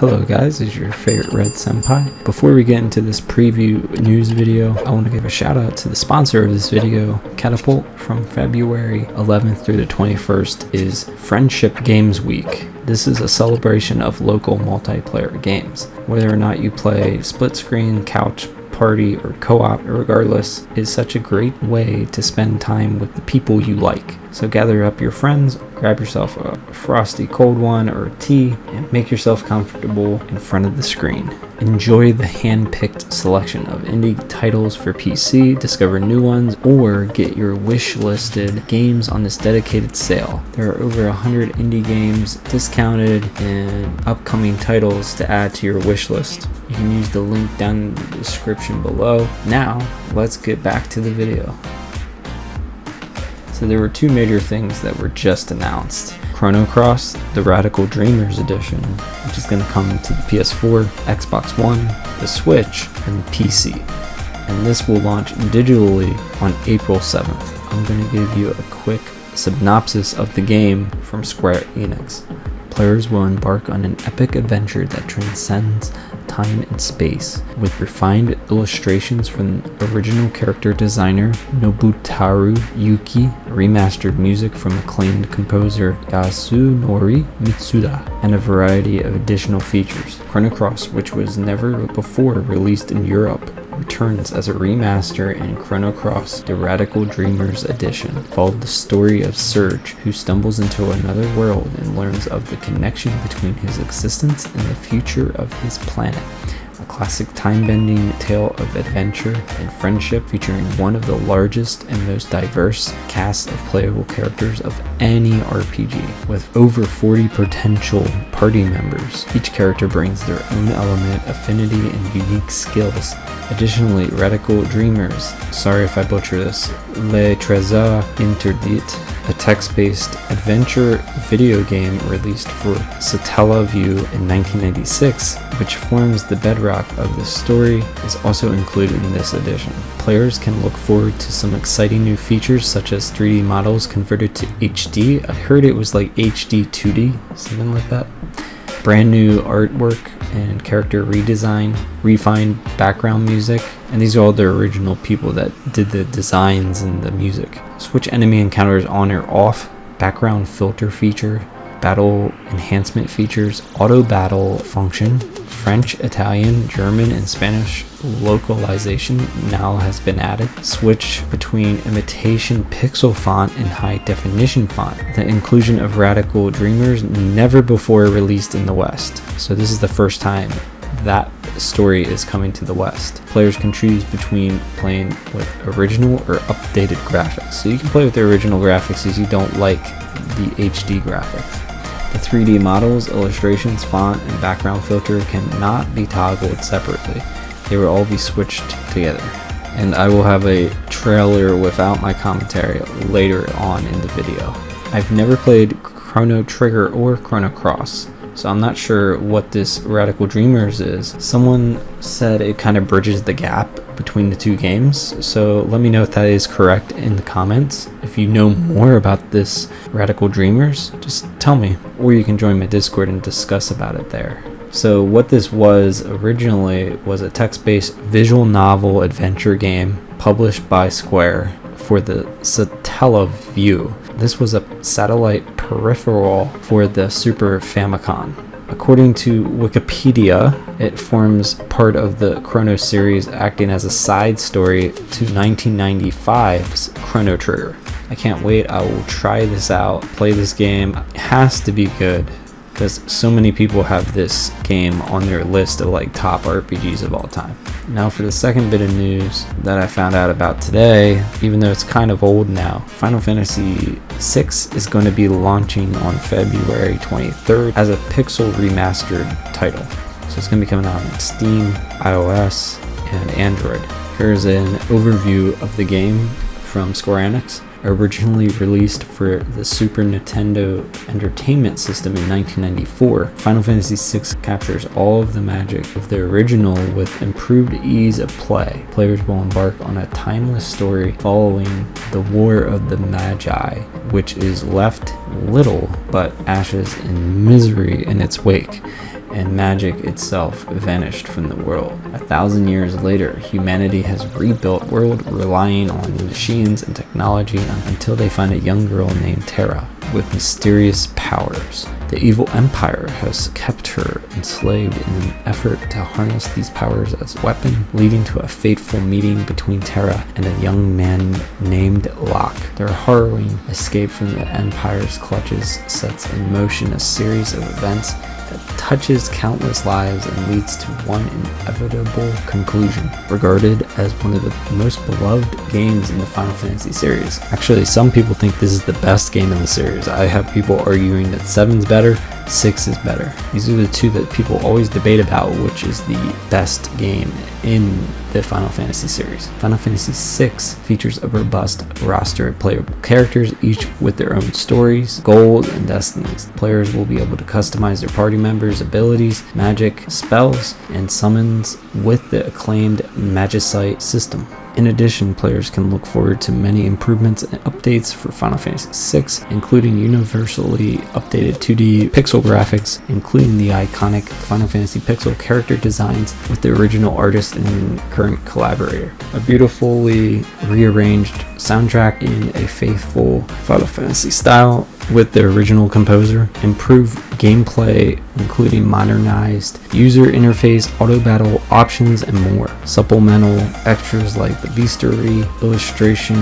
Hello guys, it's your favorite Red Senpai. Before we get into this preview news video, I want to give a shout out to the sponsor of this video, Catapult. From February 11th through the 21st is Friendship Games Week. This is a celebration of local multiplayer games. Whether or not you play split screen, couch, party, or co-op, regardless, is such a great way to spend time with the people you like. So gather up your friends, grab yourself a frosty cold one or a tea, and make yourself comfortable in front of the screen. Enjoy the hand-picked selection of indie titles for PC, discover new ones, or get your wish-listed games on this dedicated sale. There are over 100 indie games discounted and upcoming titles to add to your wish list. You can use the link down in the description below. Now, let's get back to the video. So there were two major things that were just announced. Chrono Cross, the Radical Dreamers edition, which is going to come to the PS4, Xbox One, the Switch, and the PC. And this will launch digitally on April 7th. I'm going to give you a quick synopsis of the game from Square Enix. Players will embark on an epic adventure that transcends time and space, with refined illustrations from original character designer Nobuteru Yuuki, remastered music from acclaimed composer Yasunori Mitsuda, and a variety of additional features. Chrono Cross, which was never before released in Europe, returns as a remaster in Chrono Cross, the Radical Dreamers edition. Followed the story of Serge, who stumbles into another world and learns of the connection between his existence and the future of his planet. A classic time-bending tale of adventure and friendship featuring one of the largest and most diverse casts of playable characters of any RPG. With over 40 potential party members, each character brings their own element, affinity, and unique skills. Additionally, Radical Dreamers, sorry if I butcher this, Le Trésor Interdit, a text-based adventure video game released for Satellaview in 1996, which forms the bedrock of the story, is also included in this edition. Players can look forward to some exciting new features such as 3D models converted to HD. I heard it was like HD 2D, something like that. Brand new artwork and character redesign, refined background music, and these are all the original people that did the designs and the music. Switch enemy encounters on or off, background filter feature, battle enhancement features, auto battle function, French, Italian, German, and Spanish localization now has been added. Switch between imitation pixel font and high definition font. The inclusion of Radical Dreamers, never before released in the West. So this is the first time that story is coming to the West. Players can choose between playing with original or updated graphics. So you can play with the original graphics if you don't like the HD graphics. The 3D models, illustrations, font, and background filter cannot be toggled separately. They will all be switched together. And I will have a trailer without my commentary later on in the video. I've never played Chrono Trigger or Chrono Cross, so I'm not sure what this Radical Dreamers is. Someone said it kind of bridges the gap between the two games, so let me know if that is correct in the comments. If you know more about this Radical Dreamers, just tell me, or you can join my Discord and discuss about it there. So what this was originally was a text-based visual novel adventure game published by Square for the Satellaview. This was a satellite peripheral for the Super Famicom. According to Wikipedia, it forms part of the Chrono series, acting as a side story to 1995's Chrono Trigger. I can't wait. I will try this out, play this game. It has to be good because so many people have this game on their list of like top RPGs of all time. Now for the second bit of news that I found out about today, even though it's kind of old now, Final Fantasy VI is going to be launching on February 23rd as a pixel remastered title. So it's going to be coming out on Steam, iOS, and Android. Here's an overview of the game from Square Enix. Originally released for the Super Nintendo Entertainment System in 1994, Final Fantasy VI captures all of the magic of the original with improved ease of play. Players will embark on a timeless story following the War of the Magi, which is left little but ashes and misery in its wake. and magic itself vanished from the world. 1,000 years later, humanity has rebuilt the world relying on machines and technology until they find a young girl named Terra with mysterious powers. The evil empire has kept her enslaved in an effort to harness these powers as a weapon, leading to a fateful meeting between Terra and a young man named Locke. Their harrowing escape from the empire's clutches sets in motion a series of events that touches countless lives and leads to one inevitable conclusion. Regarded as one of the most beloved games in the Final Fantasy series. Actually, some people think this is the best game in the series. I have people arguing that 7's better, 6 is better. These are the two that people always debate about which is the best game in the Final Fantasy series. Final Fantasy VI features a robust roster of playable characters, each with their own stories, goals, and destinies. Players will be able to customize their party members' abilities, magic, spells, and summons with the acclaimed Magicite system. In addition, players can look forward to many improvements and updates for Final Fantasy VI, including universally updated 2D pixel graphics, including the iconic Final Fantasy pixel character designs with the original artist and current collaborator. A beautifully rearranged soundtrack in a faithful Final Fantasy style with the original composer, improved gameplay including modernized user interface, auto battle options, and more. Supplemental extras like the bestiary, illustration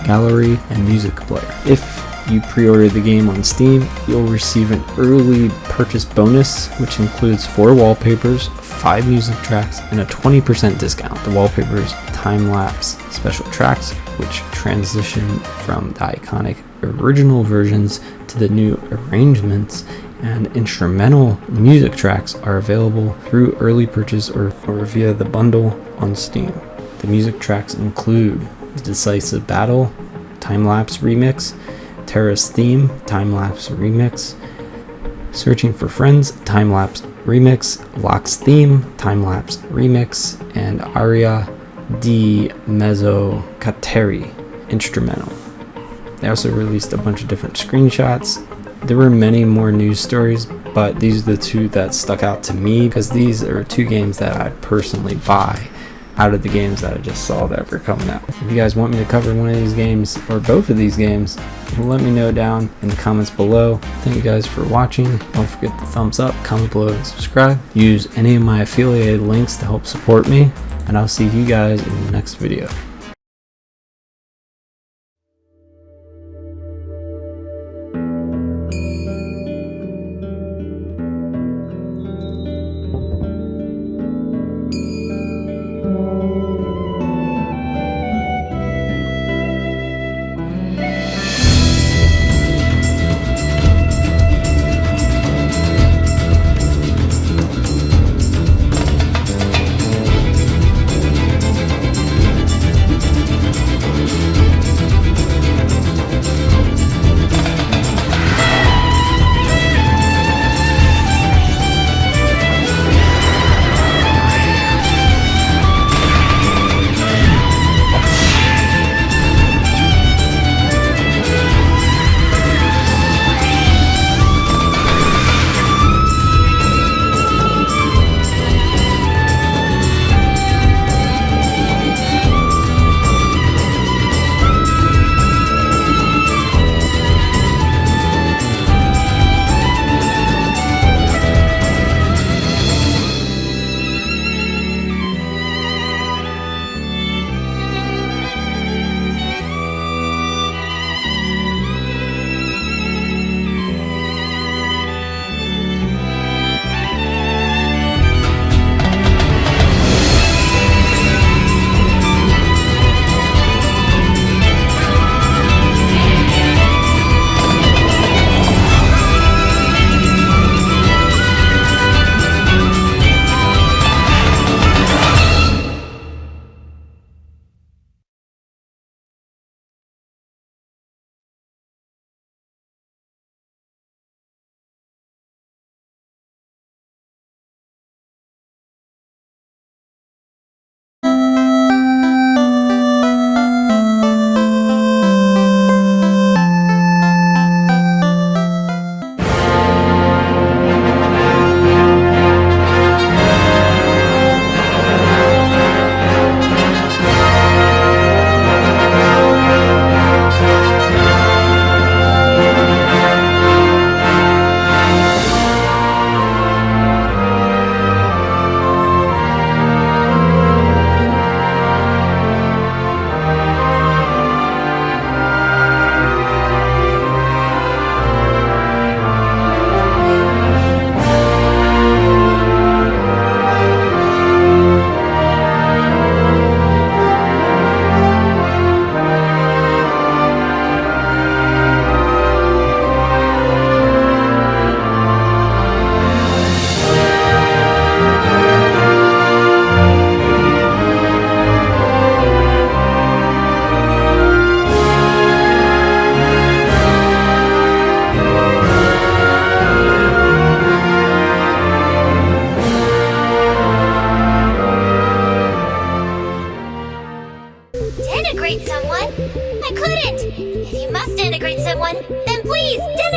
gallery, and music player. If you pre-order the game on Steam, you'll receive an early purchase bonus, which includes 4 wallpapers, 5 music tracks, and a 20% discount. The wallpapers time-lapse special tracks, which transition from the iconic original versions to the new arrangements, and instrumental music tracks are available through early purchase or via the bundle on Steam. The music tracks include Decisive Battle, Time-Lapse Remix, Terra's Theme, Time-Lapse Remix, Searching for Friends, Time-Lapse Remix, Locke's Theme, Time-Lapse Remix, and Aria di Mezzo Cateri Instrumental. They also released a bunch of different screenshots. There were many more news stories, but these are the two that stuck out to me because these are 2 games that I personally buy out of the games that I just saw that were coming out. If you guys want me to cover one of these games or both of these games, let me know down in the comments below. Thank you guys for watching. Don't forget the thumbs up, comment below, and subscribe. Use any of my affiliated links to help support me, and I'll see you guys in the next video. one, then please